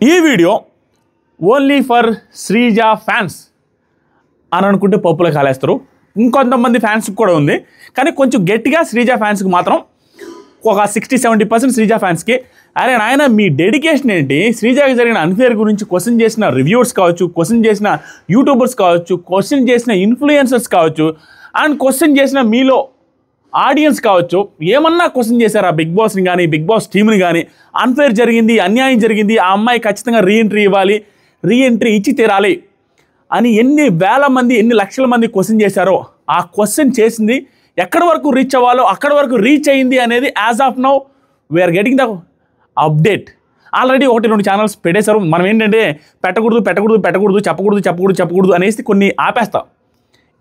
ఈ video only for Sreeja fans అని అనుకుంటే పప్పులో కాలేస్తారు. ఇంకొంతమంది ఫ్యాన్స్కి కూడా ఉంది, కానీ కొంచెం గట్టిగా శ్రీజ ఫ్యాన్స్కి మాత్రం ఒక 60-70% శ్రీజ ఫ్యాన్స్కి అరే నాయన మీ డెడికేషన్ ఏంటి, శ్రీజకి జరిగిన అన్ఫేర్ గురించి క్వశ్చన్ చేసిన రివ్యూవర్స్ కావచ్చు, క్వశ్చన్ చేసిన యూట్యూబర్స్ కావచ్చు, క్వశ్చన్ చేసిన ఇన్ఫ్లుయెన్సర్స్ కావచ్చు, అండ్ క్వశ్చన్ చేసిన మీలో ఆడియన్స్ కావచ్చు, ఏమన్నా క్వశ్చన్ చేశారు ఆ బిగ్ బాస్ని కానీ బిగ్ బాస్ టీమ్ని కానీ, అన్ఫేర్ జరిగింది, అన్యాయం జరిగింది, ఆ అమ్మాయి ఖచ్చితంగా రీఎంట్రీ ఇవ్వాలి, రీఎంట్రీ ఇచ్చి తీరాలి అని ఎన్ని వేల మంది ఎన్ని లక్షల మంది క్వశ్చన్ చేశారో ఆ క్వశ్చన్ చేసింది ఎక్కడి వరకు రీచ్ అవ్వాలో అక్కడి వరకు రీచ్ అయింది అనేది as of now we are getting the update. Already 1-2 channels పెట్టేశారు. మనం ఏంటంటే చెప్పకూడదు అనేసి కొన్ని ఆపేస్తాం.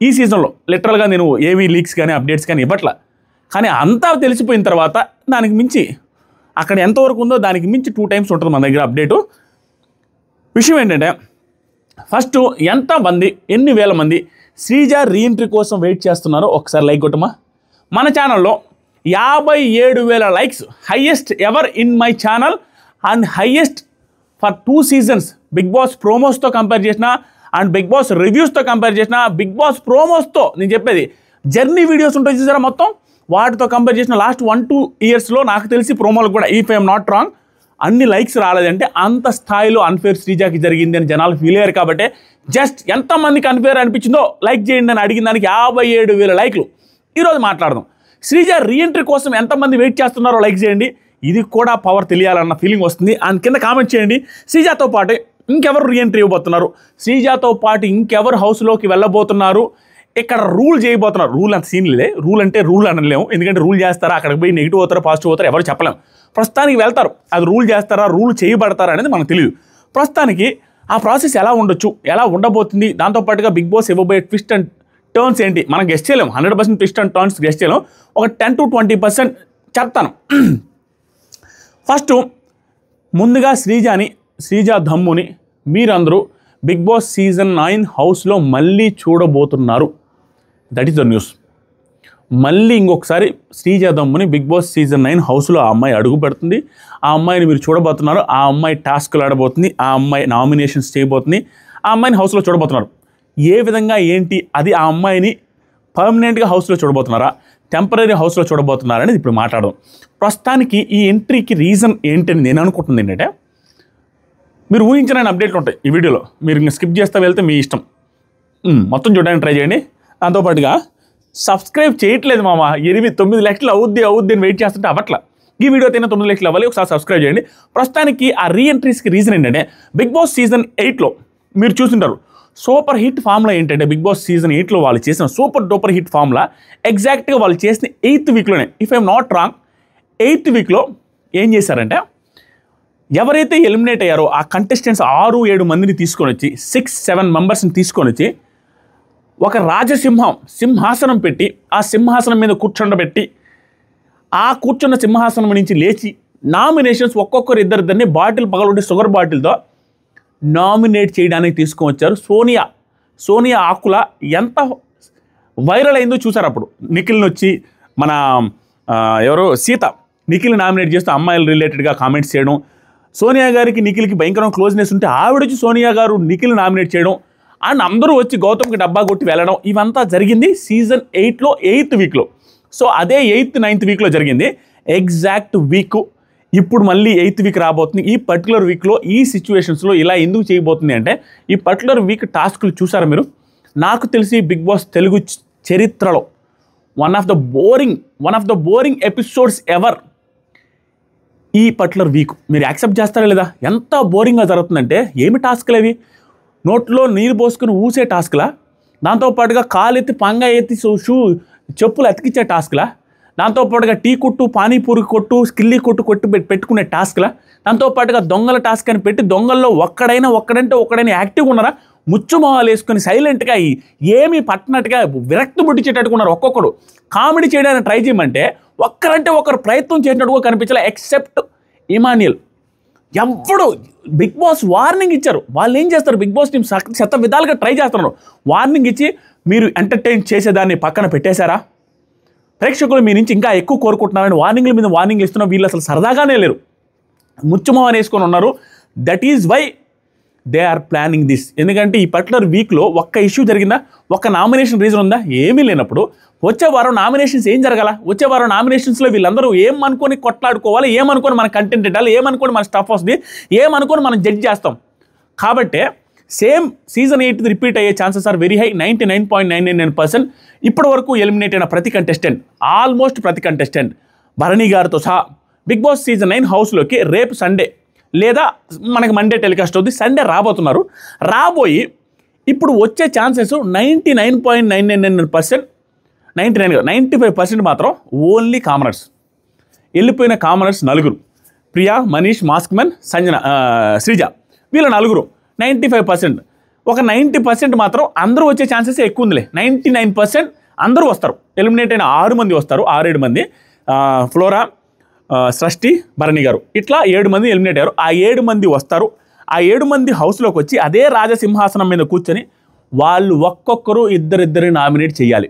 ఈ సీజన్లో లిటరల్గా నేను ఏవీ లీక్స్ కానీ అప్డేట్స్ కానీ ఇవ్వట్లా. కానీ అంతా తెలిసిపోయిన తర్వాత దానికి మించి అక్కడ ఎంతవరకు ఉందో దానికి మించి 2 times ఉంటుంది మన దగ్గర అప్డేటు. విషయం ఏంటంటే ఫస్ట్ ఎంతమంది ఎన్ని వేల మంది శ్రీజ రీఎంట్రీ కోసం వెయిట్ చేస్తున్నారో ఒకసారి లైక్ కొట్టమా. మన ఛానల్లో 57,000 likes, highest ever in my channel and highest for 2 seasons. Bigg Boss ప్రోమోస్తో కంపేర్ చేసిన అండ్ బిగ్ బాస్ రివ్యూస్తో కంపేర్ చేసిన, బిగ్ బాస్ ప్రోమోస్తో నేను చెప్పేది జర్నీ వీడియోస్ ఉంటాయి చూసారా మొత్తం, వాటితో కంపేర్ చేసిన లాస్ట్ 1-2 yearsలో నాకు తెలిసి ప్రోమోలకు కూడా ఇఫ్ ఐఎమ్ నాట్ రాంగ్ అన్ని లైక్స్ రాలేదంటే అంత స్థాయిలో అన్ఫేర్ శ్రీజకి జరిగింది అని జనాలు ఫీల్ అయ్యారు. కాబట్టి జస్ట్ ఎంతమందికి అన్ఫేర్ అనిపించిందో లైక్ చేయండి అని అడిగిన దానికి 57,000 లైక్లు. ఈరోజు మాట్లాడదాం శ్రీజ రీఎంట్రీ కోసం ఎంతమంది వెయిట్ చేస్తున్నారో లైక్ చేయండి. ఇది కూడా పవర్ తెలియాలన్న ఫీలింగ్ వస్తుంది. అండ్ కింద కామెంట్ చేయండి శ్రీజతో పాటు ఇంకెవరు రీఎంట్రీ ఇవ్వబోతున్నారు, శ్రీజతో పాటు ఇంకెవరు హౌస్లోకి వెళ్ళబోతున్నారు, ఇక్కడ రూల్ చేయబోతున్నారు. రూల్ అంత సీన్ లే, రూల్ అంటే రూల్ అనలేము, ఎందుకంటే రూల్ చేస్తారా అక్కడికి పోయి నెగిటివ్ అవుతారా పాజిటివ్ అవుతారా ఎవరు చెప్పలేము. ప్రస్తుతానికి వెళ్తారు, అది రూల్ చేస్తారా రూల్ చేయబడతారా అనేది మనకు తెలియదు. ప్రస్తుతానికి ఆ ప్రాసెస్ ఎలా ఉండొచ్చు, ఎలా ఉండబోతుంది, దాంతోపాటుగా బిగ్ బాస్ ఇవ్వబోయే ట్విస్ట్ అండ్ టర్న్స్ ఏంటి మనం గెస్ట్ చేయలేము. 100% ట్విస్ట్ అండ్ టర్న్స్ గెస్ట్ చేయలేము. ఒక 10-20% చెప్తాను. ఫస్ట్ ముందుగా శ్రీజ దమ్ముని మీరందరూ బిగ్ బాస్ సీజన్ 9 హౌస్లో మళ్ళీ చూడబోతున్నారు. That is the news. మళ్ళీ ఇంకొకసారి శ్రీజ దమ్ముని బిగ్ బాస్ సీజన్ 9 హౌస్లో ఆ అమ్మాయి అడుగు పెడుతుంది. ఆ అమ్మాయిని మీరు చూడబోతున్నారు. ఆ అమ్మాయి టాస్క్లు ఆడబోతుంది, ఆ అమ్మాయి నామినేషన్స్ చేయబోతుంది, ఆ అమ్మాయిని హౌస్లో చూడబోతున్నారు. ఏ విధంగా ఏంటి అది, ఆ అమ్మాయిని పర్మనెంట్గా హౌస్లో చూడబోతున్నారా, టెంపరీ హౌస్లో చూడబోతున్నారా అనేది ఇప్పుడు మాట్లాడదాం. ప్రస్తుతానికి ఈ ఎంట్రీకి రీజన్ ఏంటని నేను అనుకుంటుంది ఏంటంటే, మీరు ఊహించిన అప్డేట్లు ఉంటాయి ఈ వీడియోలో, మీరు ఇంకా స్కిప్ చేస్తా వెళ్తే మీ ఇష్టం. మొత్తం చూడడానికి ట్రై చేయండి. దాంతోపాటుగా సబ్స్క్రైబ్ చేయట్లేదు మామ, 9 లక్షలు అవుద్ది అని వెయిట్ చేస్తుంటే అవ్వట్ల. ఈ వీడియో అయినా 9 లక్షలు అవ్వాలి, ఒకసారి సబ్స్క్రైబ్ చేయండి. ప్రస్తుతానికి ఆ రీఎంట్రీస్కి రీజన్ ఏంటంటే, బిగ్ బాస్ సీజన్ 8లో మీరు చూస్తుంటారు సూపర్ హిట్ ఫామ్లా ఏంటంటే, బిగ్ బాస్ సీజన్ 8లో వాళ్ళు చేసిన సూపర్ డూపర్ హిట్ ఫామ్లా ఎగ్జాక్ట్గా వాళ్ళు చేసిన 8th వీక్లోనే, if I'm not wrong 8th వీక్లో ఏం చేశారంటే, ఎవరైతే ఎలిమినేట్ అయ్యారో ఆ కంటెస్టెంట్స్ 6-7 మందిని తీసుకొని వచ్చి 6-7 మెంబర్స్ని తీసుకొని వచ్చి ఒక సింహాసనం పెట్టి ఆ సింహాసనం మీద కూర్చోబెట్టి ఆ కూర్చున్న సింహాసనం నుంచి లేచి నామినేషన్స్ ఒక్కొక్కరు ఇద్దరిద్దరిని బాటిల్ పగలుంటే షుగర్ బాటిల్తో నామినేట్ చేయడానికి తీసుకొని వచ్చారు. సోనియా ఆకుల ఎంత వైరల్ అయిందో చూసారు. అప్పుడు నిఖిల్ని వచ్చి మన ఎవరో సీత నిఖిల్ని నామినేట్ చేస్తూ అమ్మాయిలు రిలేటెడ్గా కామెంట్స్ చేయడం, సోనియా గారికి నిఖిల్కి భయంకరమైన క్లోజ్నెస్ ఉంటే ఆవిడొచ్చి సోనియా గారు నిఖిల్ని నామినేట్ చేయడం, అండ్ అందరూ వచ్చి గౌతమ్కి డబ్బా కొట్టి వెళ్ళడం, ఇవంతా జరిగింది సీజన్ 8లో 8th వీక్లో. సో అదే 8th 9th వీక్లో జరిగింది ఎగ్జాక్ట్ వీక్. ఇప్పుడు మళ్ళీ 8th వీక్ రాబోతుంది. ఈ పర్టికులర్ వీక్లో ఈ సిచ్యువేషన్స్లో ఇలా ఎందుకు చేయబోతుంది అంటే, ఈ పర్టికులర్ వీక్ టాస్క్లు చూసారా మీరు? నాకు తెలిసి బిగ్ బాస్ తెలుగు చరిత్రలో one of the boring episodes ever. ఈ పర్టికులర్ వీక్ మీరు యాక్సెప్ట్ చేస్తారా లేదా? ఎంత బోరింగ్గా జరుగుతుందంటే, ఏమి టాస్క్లు అవి? నోట్లో నీరు పోసుకుని ఊసే టాస్క్లా, దాంతోపాటుగా కాలెత్తి పంగా ఎత్తి చెప్పులు అతికిచ్చే టాస్క్లా, దాంతోపాటుగా టీ కొట్టు పానీపూరి కొట్టు కిల్లి కొట్టు పెట్టుకునే టాస్క్లా, దాంతోపాటుగా దొంగల టాస్క్ అని పెట్టి దొంగల్లో ఒక్కడైనా యాక్టివ్గా ఉన్నారా? ముచ్చుమొహాలు వేసుకొని సైలెంట్గా ఏమీ పట్టినట్టుగా విరక్తి పుట్టించేటట్టుగా ఉన్నారు. ఒక్కొక్కడు కామెడీ చేయడానికి ట్రై చేయమంటే ఒకరు ప్రయత్నం చేసినట్టుగా కనిపించాలి, ఎక్సెప్ట్ ఇమాన్యుయల్. ఎప్పుడు బిగ్ బాస్ వార్నింగ్ ఇచ్చారు. వాళ్ళు ఏం చేస్తారు, బిగ్ బాస్ టీం శత విధాలుగా ట్రై చేస్తున్నారు. వార్నింగ్ ఇచ్చి మీరు ఎంటర్టైన్ చేసేదాన్ని పక్కన పెట్టేశారా? ప్రేక్షకులు మీ నుంచి ఇంకా ఎక్కువ కోరుకుంటున్నారని వార్నింగ్ల మీద వార్నింగ్లు ఇస్తున్నా. వీళ్ళు అసలు సరదాగానే లేరు, ముచ్చుమొహం వేసుకొని ఉన్నారు. That is why they are planning this. ఎందుకంటే ఈ పర్టికులర్ వీక్లో ఒక్క ఇష్యూ జరిగిందా, ఒక్క నామినేషన్ రీజన్ ఉందా, ఏమీ లేనప్పుడు వచ్చే వారం నామినేషన్స్ ఏం జరగాల, వచ్చే వారం నామినేషన్స్లో వీళ్ళందరూ ఏమనుకొని కొట్లాడుకోవాలి, ఏమనుకొని మన కంటెంట్ ఇవ్వాలి, ఏమనుకొని మన స్టఫ్ వస్తుంది, ఏమనుకొని మనం జడ్జ్ చేస్తాం. కాబట్టి సేమ్ సీజన్ 8 రిపీట్ అయ్యే ఛాన్సెస్ ఆర్ వెరీ హై. 99.999% ఇప్పటి వరకు ఎలిమినేట్ అయిన ప్రతి కంటెస్టెంట్, ఆల్మోస్ట్ ప్రతి కంటెస్టెంట్ భరణి గారితో సహా బిగ్ బాస్ సీజన్ 9 హౌస్లోకి రేపు సండే లేదా మనకి మండే టెలికాస్ట్ అవుతుంది, సండే రాబోతున్నారు. రాబోయి ఇప్పుడు వచ్చే ఛాన్సెస్ 99.999%, 95% మాత్రం ఓన్లీ కామనర్స్. వెళ్ళిపోయిన కామనర్స్ 4, ప్రియా, మనీష్, మాస్క్మెన్, సంజన, శ్రీజ, వీళ్ళ 4 95%. ఒక 90% మాత్రం అందరూ వచ్చే ఛాన్సెస్ ఎక్కువ ఉందిలే. 99% అందరూ వస్తారు. ఎలిమినేట్ అయిన 6 మంది వస్తారు, 6-7 మంది. ఫ్లోరా, సృష్టి, భరణి గారు, ఇట్లా 7 మంది ఎలిమినేట్ అయ్యారు. ఆ 7 మంది వస్తారు. ఆ 7 మంది హౌస్లోకి వచ్చి అదే రాజసింహాసనం మీద కూర్చొని వాళ్ళు ఒక్కొక్కరు ఇద్దరిద్దరు నామినేట్ చేయాలి.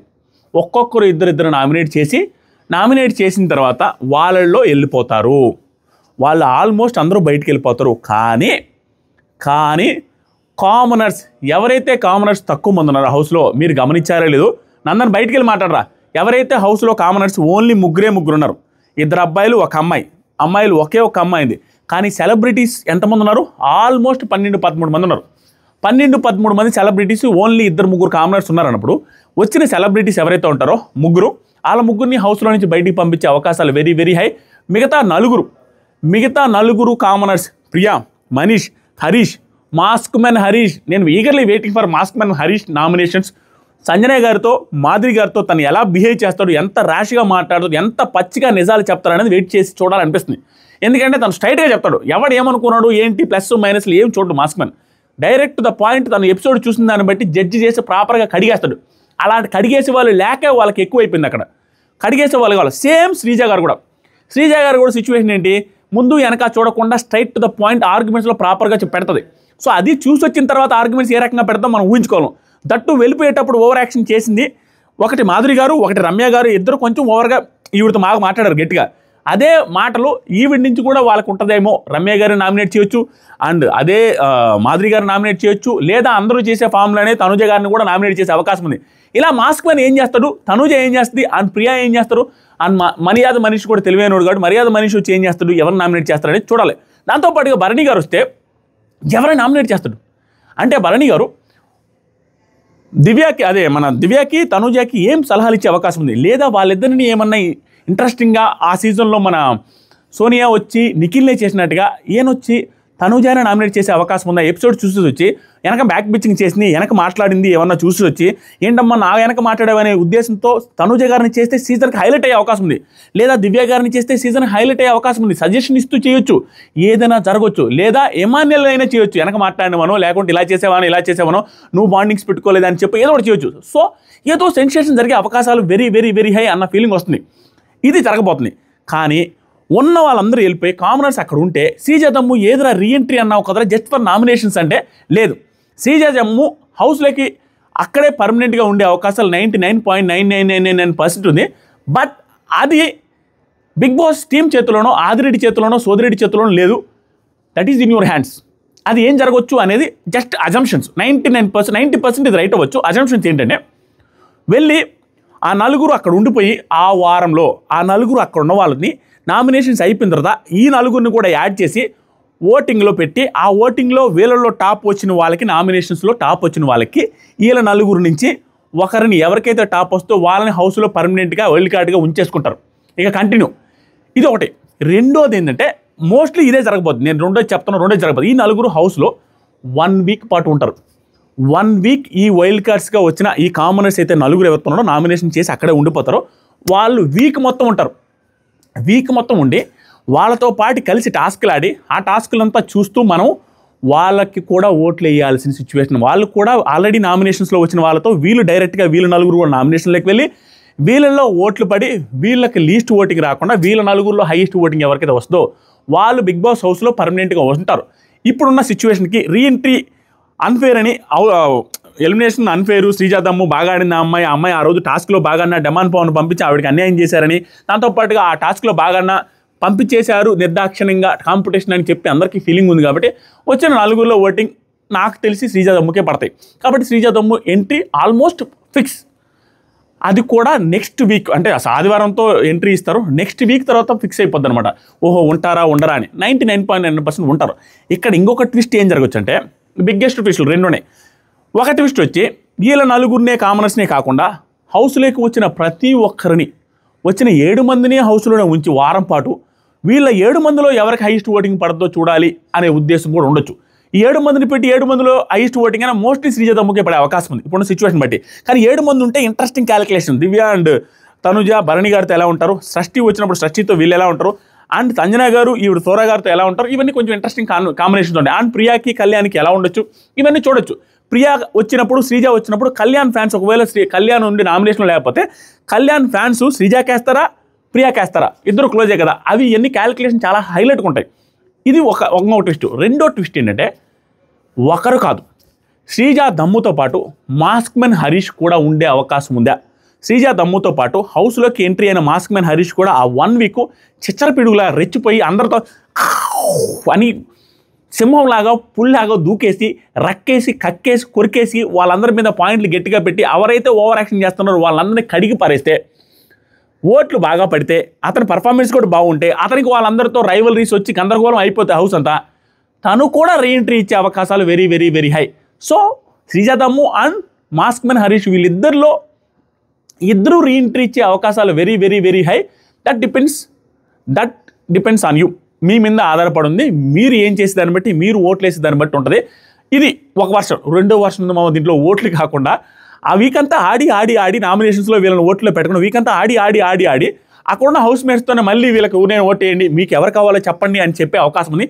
ఒక్కొక్కరు ఇద్దరిద్దరు నామినేట్ చేసిన తర్వాత వాళ్ళల్లో వెళ్ళిపోతారు. వాళ్ళు ఆల్మోస్ట్ అందరూ బయటికి వెళ్ళిపోతారు. కానీ కామనర్స్, ఎవరైతే కామనర్స్ తక్కువ మంది ఉన్నారో హౌస్లో, మీరు గమనించారో లేదు, నందన్ బయటికి వెళ్ళి మాట్లాడరా, ఎవరైతే హౌస్లో కామనర్స్ ఓన్లీ ముగ్గురు ఉన్నారు, 2 అబ్బాయిలు 1 అమ్మాయి, అమ్మాయిలు ఒకే ఒక అమ్మాయింది. కానీ సెలబ్రిటీస్ ఎంతమంది ఉన్నారు, ఆల్మోస్ట్ 12-13 మంది ఉన్నారు. 12-13 మంది సెలబ్రిటీస్, ఓన్లీ 2-3 కామనర్స్ ఉన్నారన్నప్పుడు వచ్చిన సెలబ్రిటీస్ ఎవరైతే ఉంటారో ముగ్గురు, వాళ్ళ ముగ్గురిని హౌస్లో నుంచి బయటికి పంపించే అవకాశాలు వెరీ వెరీ హై. మిగతా నలుగురు కామనర్స్, ప్రియా, మనీష్, హరీష్, మాస్క్మెన్ హరీష్, నేను eagerly waiting for mask man Harish nominations. Sanjana గారితో, మాధురి గారితో తను ఎలా బిహేవ్ చేస్తాడు, ఎంత ర్యాష్గా మాట్లాడుతాడు, ఎంత పచ్చిగా నిజాలు చెప్తాడు అనేది వెయిట్ చేసి చూడాలనిపిస్తుంది. ఎందుకంటే తను స్ట్రైట్గా చెప్తాడు, ఎవడు ఏమనుకున్నాడు ఏంటి ప్లస్ మైనస్లు ఏం చూడు మాస్క్మెన్, డైరెక్ట్ ద పాయింట్. తను ఎపిసోడ్ చూసిన దాన్ని బట్టి జడ్జి చేసి ప్రాపర్గా కడిగేస్తాడు. అలాంటి కడిగేసే వాళ్ళు లేక వాళ్ళకి ఎక్కువైపోయింది అక్కడ, కడిగేసే వాళ్ళు కావాలి. సేమ్ శ్రీజ గారు కూడా సిచ్యువేషన్ ఏంటి, ముందు వెనక చూడకుండా స్ట్రైట్ టు ద పాయింట్ ఆర్గ్యుమెంట్స్లో ప్రాపర్గా పెడుతుంది. సో అది చూసి వచ్చిన తర్వాత ఆర్గ్యుమెంట్స్ ఏ రకంగా పెడతాం మనం ఊహించుకోవాలి. దట్టు వెళ్ళిపోయేటప్పుడు ఓవర్ యాక్షన్ చేసింది ఒకటి మాధురి గారు, ఒకటి రమ్య గారు, ఇద్దరు కొంచెం ఓవర్గా ఈవిడతో మాట్లాడారు గట్టిగా. అదే మాటలు ఈవిడ నుంచి కూడా వాళ్ళకు ఉంటుందేమో. రమ్య గారిని నామినేట్ చేయొచ్చు, అండ్ అదే మాధురి గారిని నామినేట్ చేయొచ్చు, లేదా అందరూ చేసే ఫామ్లోనే తనుజ గారిని కూడా నామినేట్ చేసే అవకాశం ఉంది. ఇలా మాస్క్మెన్ ఏం చేస్తాడు, తనుజ ఏం చేస్తుంది, అండ్ ప్రియా ఏం చేస్తారు, అండ్ మర్యాద మనీష్ కూడా తెలివైనడు కాబట్టి మర్యాద మనీష్ వచ్చి ఏం చేస్తాడు, ఎవరు నామినేట్ చేస్తారనేది చూడాలి. దాంతోపాటుగా భరణి గారు వస్తే ఎవరైనా నామినేట్ చేస్తాడు అంటే భరణి గారు దివ్యాకి తనుజాకి ఏం సలహాలు ఇచ్చే అవకాశం ఉంది, లేదా వాళ్ళిద్దరిని ఏమన్నా ఇంట్రెస్టింగ్గా ఆ సీజన్లో మన సోనియా వచ్చి నిఖిల్నే చేసినట్టుగా ఈయనొచ్చి తనుజానే నామినేట్ చేసే అవకాశం ఉందా, ఎపిసోడ్ చూసి వచ్చి వెనక బ్యాక్ బిచ్చింగ్ చేసింది, వెనక మాట్లాడింది ఏమన్నా చూసి వచ్చి ఏంటమ్మా నా వెనక మాట్లాడేవనే ఉద్దేశంతో తనుజ గారిని చేస్తే సీజన్కి హైలైట్ అయ్యే అవకాశం ఉంది, లేదా దివ్య గారిని చేస్తే సీజన్ హైలైట్ అయ్యే అవకాశం ఉంది. సజెషన్ ఇస్తూ చేయొచ్చు, ఏదైనా జరగవచ్చు, లేదా ఎమాన్యుయల్ అయినా చేయొచ్చు, వెనక మాట్లాడినవనో లేకుంటే ఇలా చేసేవానో నువ్వు బాండింగ్స్ పెట్టుకోలేదని చెప్పి ఏదో ఒకటి చేయొచ్చు. సో ఏదో సెన్సేషన్ జరిగే అవకాశాలు వెరీ వెరీ వెరీ హై అన్న ఫీలింగ్ వస్తుంది. ఇది జరగబోతుంది. కానీ ఉన్న వాళ్ళందరూ వెళ్ళిపోయి కామనర్స్ అక్కడ ఉంటే శ్రీజ దమ్ము ఏదైనా రీఎంట్రీ అన్నావు కదరా జస్ట్ ఫర్ నామినేషన్స్ అంటే లేదు. శ్రీజ దమ్ము హౌస్లోకి అక్కడే పర్మనెంట్గా ఉండే అవకాశాలు 99.9999% ఉంది. బట్ అది big boss team చేతిలోనో, Adireddy చేతిలోనో, Sodireddy చేతిలోనో లేదు. That is in your hands. అది ఏం జరగవచ్చు అనేది జస్ట్ అజంప్షన్స్. 90% ఇది రైట్ అవ్వచ్చు. అజంప్షన్స్ ఏంటంటే వెళ్ళి ఆ నలుగురు అక్కడ ఉండిపోయి ఆ వారంలో ఆ నలుగురు అక్కడ ఉన్న వాళ్ళని నామినేషన్స్ అయిపోయిన తర్వాత ఈ నలుగురిని కూడా యాడ్ చేసి ఓటింగ్లో పెట్టి ఆ ఓటింగ్లో వీళ్ళలో టాప్ వచ్చిన వాళ్ళకి, నామినేషన్స్లో టాప్ వచ్చిన వాళ్ళకి వీళ్ళ నలుగురు నుంచి ఒకరిని ఎవరికైతే టాప్ వస్తుందో వాళ్ళని హౌస్లో పర్మనెంట్గా వైల్డ్ కార్డ్గా ఉంచేసుకుంటారు. ఇక కంటిన్యూ. ఇది ఒకటి. రెండోది ఏంటంటే మోస్ట్లీ ఇదే జరగబోతుంది. నేను రెండోది జరగబోతుంది. ఈ నలుగురు హౌస్లో 1 వీక్ పాటు ఉంటారు. 1 వీక్ ఈ వైల్డ్ కార్డ్స్గా వచ్చిన ఈ కామనర్స్ అయితే నలుగురు ఎవరుతున్నారో నామినేషన్ చేసి అక్కడే ఉండిపోతారో వాళ్ళు వీక్ మొత్తం ఉంటారు. వీక్ మొత్తం ఉండి వాళ్ళతో పాటు కలిసి టాస్క్లు ఆడి ఆ టాస్కులంతా చూస్తూ మనం వాళ్ళకి కూడా ఓట్లు వేయాల్సిన సిచ్యువేషన్. వాళ్ళు కూడా ఆల్రెడీ నామినేషన్స్లో వచ్చిన వాళ్ళతో వీళ్ళు డైరెక్ట్గా వీళ్ళ నలుగురు కూడా నామినేషన్లోకి వెళ్ళి వీళ్ళల్లో ఓట్లు పడి వీళ్ళకి లీస్ట్ ఓటింగ్ రాకుండా వీళ్ళ నలుగురిలో హైయెస్ట్ ఓటింగ్ ఎవరికైతే వస్తుందో వాళ్ళు బిగ్ బాస్ హౌస్లో పర్మనెంట్గా ఉంటారు. ఇప్పుడున్న సిచ్యువేషన్కి రీఎంట్రీ అన్ఫేర్ అని, ఎలిమినేషన్ అన్ఫేరు, శ్రీజ దమ్ము బాగా ఆడిన అమ్మాయి ఆ రోజు టాస్క్లో బాగా ఆడిన డెమాన్ పవన్ పంపించి ఆవిడకి అన్యాయం చేశారని, దాంతోపాటుగా ఆ టాస్క్లో బాగా ఆడిన పంపించేశారు నిర్దాక్షిణ్యంగా కాంపిటీషన్ అని చెప్పి అందరికీ ఫీలింగ్ ఉంది కాబట్టి వచ్చిన నలుగురిలో ఓటింగ్ నాకు తెలిసి శ్రీజా దమ్ముకే పడతాయి. కాబట్టి శ్రీజా దమ్ము ఎంట్రీ ఆల్మోస్ట్ ఫిక్స్. అది కూడా నెక్స్ట్ వీక్, అంటే ఆదివారంతో ఎంట్రీ ఇస్తారు, నెక్స్ట్ వీక్ తర్వాత ఫిక్స్ అయిపోద్ది అనమాట. ఓహో ఉంటారా ఉండరా అని. 99.9% ఉంటారు. ఇక్కడ ఇంకొక ట్విస్ట్ ఏం జరగచ్చు అంటే, బిగ్గెస్ట్ ట్విస్టులు రెండునే. ఒక ట్విస్ట్ వచ్చి వీళ్ళ నలుగురినే కామనర్స్నే కాకుండా హౌస్లోకి వచ్చిన ప్రతి ఒక్కరిని, వచ్చిన 7 మందిని హౌస్లోనే ఉంచి వారం పాటు వీళ్ళ 7 మందిలో ఎవరికి హైయెస్ట్ ఓటింగ్ పడదో చూడాలి అనే ఉద్దేశం కూడా ఉండొచ్చు. ఈ 7 మందిని పెట్టి 7 మందిలో హైయెస్ట్ ఓటింగ్ అయినా మోస్ట్లీ శ్రీజా దమ్ముకే పడే అవకాశం ఉంది ఇప్పుడున్న సిచ్యువేషన్ బట్టి. కానీ 7 మంది ఉంటే interesting calculation. Divya and Tanuja Bharani గారితో ఎలా ఉంటారు, సృష్టి వచ్చినప్పుడు సృష్టితో వీళ్ళు ఎలా ఉంటారు, అండ్ సంజన గారు ఈవిడ సోరా గారితో ఎలా ఉంటారు, ఇవన్నీ కొంచెం ఇంట్రెస్టింగ్ కాంబినేషన్స్ ఉంటాయి. అండ్ ప్రియాకి కళ్యాణ్కి ఎలా ఉండొచ్చు, ఇవన్నీ చూడొచ్చు. ప్రియా వచ్చినప్పుడు, శ్రీజ వచ్చినప్పుడు కళ్యాణ్ ఫ్యాన్స్ ఒకవేళ కళ్యాణ్ ఉండి నామినేషన్ లేకపోతే కళ్యాణ్ ఫ్యాన్స్ శ్రీజాకేస్తారా ప్రియాకేస్తారా, ఇద్దరు క్లోజే కదా, అవి ఇవన్నీ క్యాలిక్యులేషన్ చాలా హైలైట్గా ఉంటాయి. ఇది ఒక ట్విస్ట్. రెండో ట్విస్ట్ ఏంటంటే, ఒకరు కాదు శ్రీజా దమ్ముతో పాటు మాస్క్ మ్యాన్ హరీష్ కూడా ఉండే అవకాశం ఉందా? శ్రీజా దమ్ముతో పాటు హౌస్లోకి ఎంట్రీ అయిన మాస్క్ మ్యాన్ హరీష్ కూడా ఆ 1 వీక్ చిచ్చరపిడుగులా రెచ్చిపోయి అందరితో అని సింహంలాగా పుల్లాగా దూకేసి రక్కేసి కక్కేసి కొరికేసి వాళ్ళందరి మీద పాయింట్లు గట్టిగా పెట్టి ఎవరైతే ఓవర్ యాక్షన్ చేస్తున్నారో వాళ్ళందరినీ కడిగి పారేస్తే, ఓట్లు బాగా పడితే, అతని పర్ఫార్మెన్స్ కూడా బాగుంటే, అతనికి వాళ్ళందరితో రైవలరీస్ వచ్చి గందరగోళం అయిపోతే హౌస్ అంతా, తను కూడా రీఎంట్రీ ఇచ్చే అవకాశాలు very very very high. So Sreeja Dammu and mask man Harish వీళ్ళిద్దరిలో ఇద్దరు రీఎంట్రీ ఇచ్చే అవకాశాలు very very very high. That depends on you. మీ మీద ఆధారపడి ఉంది. మీరు ఏం చేసే దాన్ని బట్టి, మీరు ఓట్లు వేసే దాన్ని బట్టి ఉంటుంది. ఇది ఒక వర్షం. రెండో వర్షం ఉంది మా దీంట్లో ఓట్లు కాకుండా ఆ వీక్ అంతా ఆడి నామినేషన్స్లో వీళ్ళని ఓట్లో పెట్టుకుని వీక్ అంతా ఆడి అక్కడున్న హౌస్ మేట్స్తోనే మళ్ళీ వీళ్ళకి నేను ఓటేయండి, మీకు ఎవరు కావాలో చెప్పండి అని చెప్పే అవకాశం ఉంది.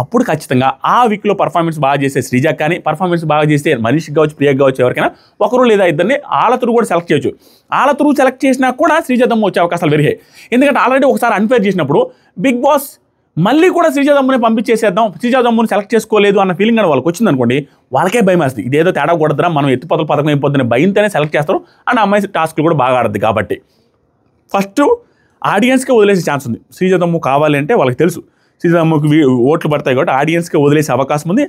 అప్పుడు ఖచ్చితంగా ఆ వీక్లో పర్ఫార్మెన్స్ బాగా చేసే శ్రీజాకి కానీ, పర్ఫార్మెన్స్ బాగా చేస్తే మనీష్కి కావచ్చు, ప్రియాకి కావచ్చు, ఎవరికైనా ఒకరు లేదా ఇద్దరిని ఆలతురు కూడా సెలెక్ట్ చేయొచ్చు. ఆలతురు సెలెక్ట్ చేసినా కూడా శ్రీజా దమ్ము వచ్చే అవకాశాలు వెరీ హై. ఎందుకంటే ఆల్రెడీ ఒకసారి అన్ఫేర్ చేసినప్పుడు బిగ్ బాస్ మళ్ళీ కూడా శ్రీజా దమ్ముని పంపించేసేద్దాం, శ్రీజా దమ్ముని సెలెక్ట్ చేసుకోలేదు అన్న ఫీలింగ్ అని వాళ్ళకి వచ్చిందనుకోండి, వాళ్ళకే భయం వేస్తుంది. ఇదేదో తేడా కొడద్దురా, మనం ఎత్తుపదల పథకం అయిపోతుందని భయంతోనే సెలెక్ట్ చేస్తారు. అండ్ అమ్మాయి టాస్క్లు కూడా బాగా ఆడద్దు. కాబట్టి ఫస్ట్ ఆడియన్స్కే వదిలేసే ఛాన్స్ ఉంది. శ్రీజా దమ్ము కావాలి అంటే వాళ్ళకి తెలుసు శ్రీజా దమ్ముకి ఓట్లు పడతాయి కాబట్టి ఆడియన్స్కే వదిలేసే అవకాశం ఉంది.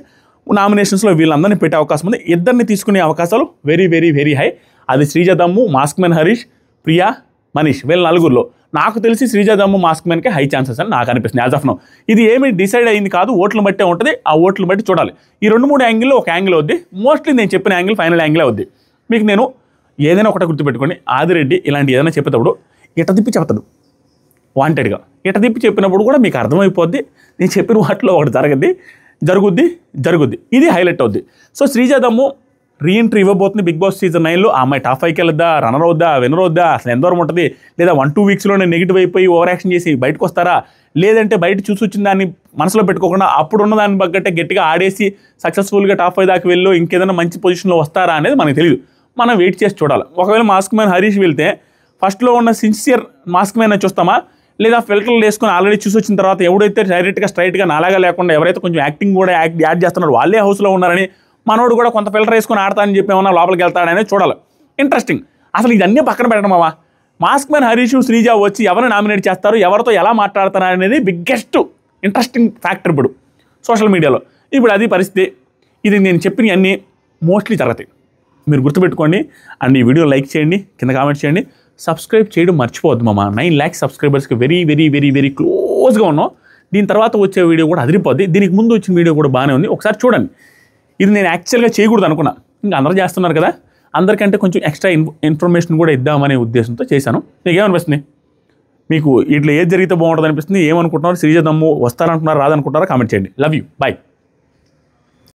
నామినేషన్స్లో వీళ్ళందరినీ పెట్టే అవకాశం ఉంది. ఇద్దరిని తీసుకునే అవకాశాలు వెరీ వెరీ వెరీ హై. అది శ్రీజా దమ్ము, మాస్క్ మ్యాన్ హరీష్, ప్రియా, మనీష్ వీళ్ళ నలుగురిలో నాకు తెలిసి శ్రీజా దమ్ము, మాస్క్ మ్యాన్కే హై ఛాన్సెస్ అని నాకు అనిపిస్తుంది యాజ్ ఆఫ్ నౌ. ఇది ఏమి డిసైడ్ అయింది కాదు, ఓట్లను బట్టే ఉంటుంది. ఆ ఓట్లను బట్టి చూడాలి. ఈ 2-3 యాంగిల్లో ఒక యాంగిల్ అవుద్ది. మోస్ట్లీ నేను చెప్పిన యాంగిల్ ఫైనల్ యాంగిల్ అవుద్ది. మీకు నేను ఏదైనా ఒకటి గుర్తుపెట్టుకోండి, ఆదిరెడ్డి ఇలాంటి ఏదైనా చెప్పేటప్పుడు ఇట తిప్పి చెప్తాడు వాంటెడ్గా. ఇట తిప్పి చెప్పినప్పుడు కూడా మీకు అర్థమైపోద్ది నేను చెప్పిన వాటిలో ఒకటి జరుగుద్ది. ఇది హైలైట్ అవుద్ది. సో శ్రీజా దమ్ము రీఎంట్రీ ఇవ్వబోతుంది బిగ్ బాస్ సీజన్ 9లో. ఆ అమ్మాయి టాప్ 5కి వెళ్ళొద్దా, రన్నర్ అవుద్దా, విన్నర్ అవుద్దా, అసలు ఎంతవరకు ఉంటుంది, లేదా 1-2 వీక్స్లోనే నెగిటివ్ అయిపోయి ఓవర్ యాక్షన్ చేసి బయటకు వస్తారా, లేదంటే బయట చూసి వచ్చిన దాన్ని మనసులో పెట్టుకోకుండా అప్పుడున్న దాన్ని బగ్గట్టే గట్టిగా ఆడేసి సక్సెస్ఫుల్గా టాప్ 5 దాకా వెళ్ళి ఇంకేదైనా మంచి పొజిషన్లో వస్తారా అనేది మనకు తెలియదు. మనం వెయిట్ చేసి చూడాలి. ఒకవేళ మాస్క్ మ్యాన్ హరీష్ వెళ్తే ఫస్ట్లో ఉన్న సిన్సియర్ మాస్క్ మ్యాన్ చూస్తామా, లేదా ఫిల్టర్లు వేసుకొని ఆల్రెడీ చూసి వచ్చిన తర్వాత ఎవడైతే డైరెక్ట్గా స్ట్రైట్గా నాలాగా లేకుండా ఎవరైతే కొంచెం యాక్టింగ్ కూడా యాడ్ చేస్తున్నారో వాళ్ళే హౌస్లో ఉన్నారని, మనోడు కూడా కొంత ఫిల్టర్ వేసుకొని ఆడతానని చెప్పి ఏమన్నా లోపలికి వెళ్తాడనేది చూడాలి. ఇంట్రెస్టింగ్. అసలు ఇదన్నీ పక్కన పెట్టడం మావా, మాస్క్ మ్యాన్ హరీష్ శ్రీజా వచ్చి ఎవరిని నామినేట్ చేస్తారు, ఎవరితో ఎలా మాట్లాడతారు అనేది బిగ్గెస్ట్ ఇంట్రెస్టింగ్ ఫ్యాక్టర్ ఇప్పుడు సోషల్ మీడియాలో. ఇప్పుడు అది పరిస్థితి. ఇది నేను చెప్పిన అన్నీ మోస్ట్లీ జరుగుతాయి. మీరు గుర్తుపెట్టుకోండి. అండ్ ఈ వీడియో లైక్ చేయండి, కింద కామెంట్ చేయండి, సబ్స్క్రైబ్ చేయడం మర్చిపోవద్దు మామ. 9 lakhs సబ్స్క్రైబర్స్కి వెరీ వెరీ వెరీ వెరీ క్లోజ్గా ఉన్నాం. దీని తర్వాత వచ్చే వీడియో కూడా అదిరిపోద్ది. దీనికి ముందు వచ్చిన వీడియో కూడా బాగానే ఉంది, ఒకసారి చూడండి. ఇది నేను యాక్చువల్గా చేయకూడదు అనుకున్నా, ఇంకా అందరూ చేస్తున్నారు కదా, అందరికంటే కొంచెం ఎక్స్ట్రా ఇన్ఫర్మేషన్ కూడా ఇద్దామనే ఉద్దేశంతో చేశాను. మీకు ఏమనిపిస్తుంది? మీకు ఇట్లా ఏది జరిగితే బాగుంటుంది అనిపిస్తుంది? ఏమనుకుంటున్నారు? శ్రీజా దమ్ము వస్తారనుకుంటున్నారు, రాదనుకుంటున్నారా? కామెంట్ చేయండి. Love you, bye.